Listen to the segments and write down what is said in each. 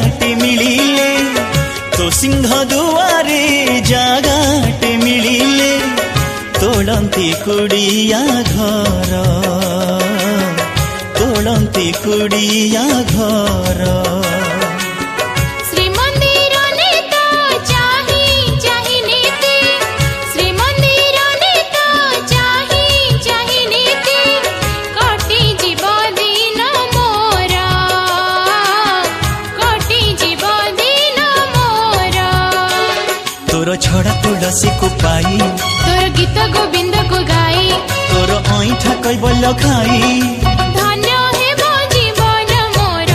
ଜାଗାଟେ ମିଳିଲେ ତୋ ସିଂହ ଦୁଆରେ ଜାଗାଟେ ମିଳିଲେ ତୋଳନ୍ତି କୁଡ଼ିଆ ଘର ତୋଳନ୍ତି କୁଡ଼ିଆ ଘର तोर छड़ा तुलसी को पाई तोर गीत गोविंद को गाई तोर ऐठा कैबल्य खाई धन्य हेब जीवन मोर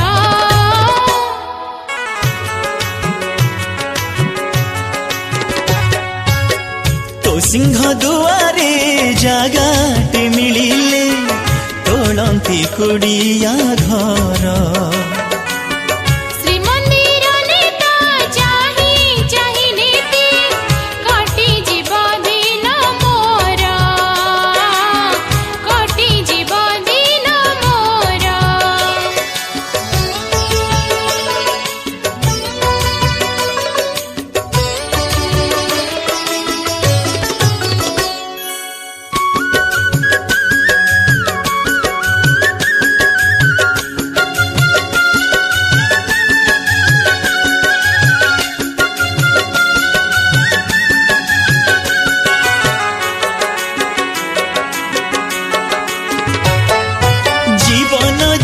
तो सिंह दुआरे जागाटे मिलिले तोलंती कुड़िया घर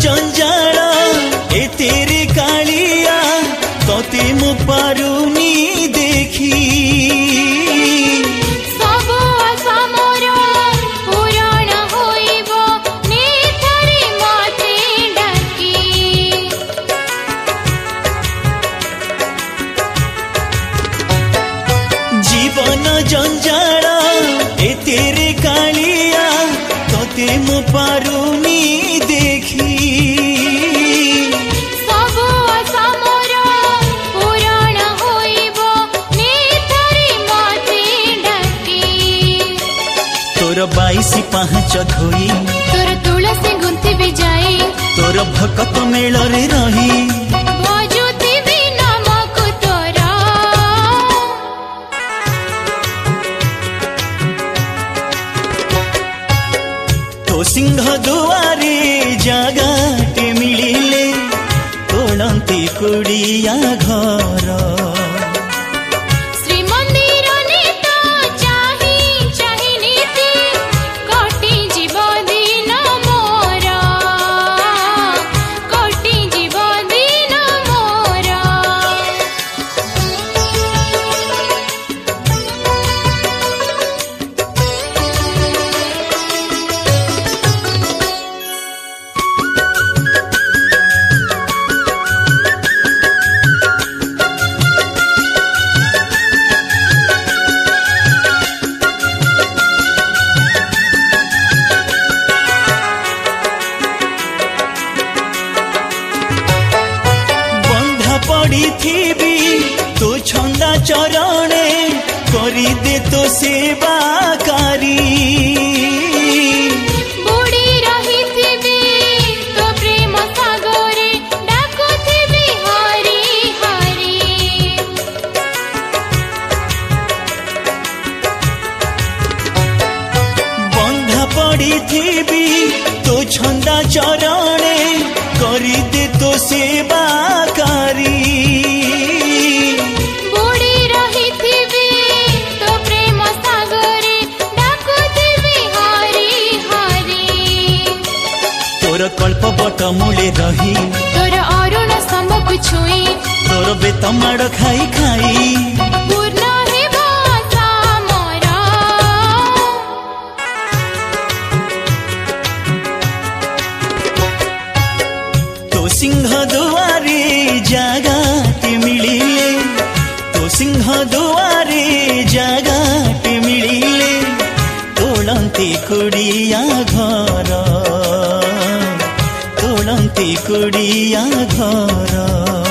जंजाल ए तेरे कालिया तोते मु पारुनी देखी सब आशा मोर पूरण होइबो निथरे माथे डाकी जीवन जंजाल ए तेरे कालिया तोते मु पारुनी देखी तोर 22 पाँच धोई तोर तुलसी गुंथि भी जाई तोर भकत मेल रे रही बजुति भी नामक तोरा तो सिंह दुआरे जागाटे मिलिले तोलंती कुड़िया घर पड़ी तो छंदा चरणे करी दे तो सेवाकारी बुड़ी रही तो प्रेम सागरे डाकुथिबी हरि हरि बंधा पड़ी तो छंदा चरणे करी दे तो सेवाकारी तोर कल्प बट मूले रही तोर अरुण स्तंभ छुई तोर बेत माड़ खाई खाई पूर्ण हेब आशा मोर तो सिंह दुआरे जागाटे मिलिले तो सिंह दुआरे जागाटे मिलिले तोलंती कुड़िया घर तोलंती कुड़िया घर।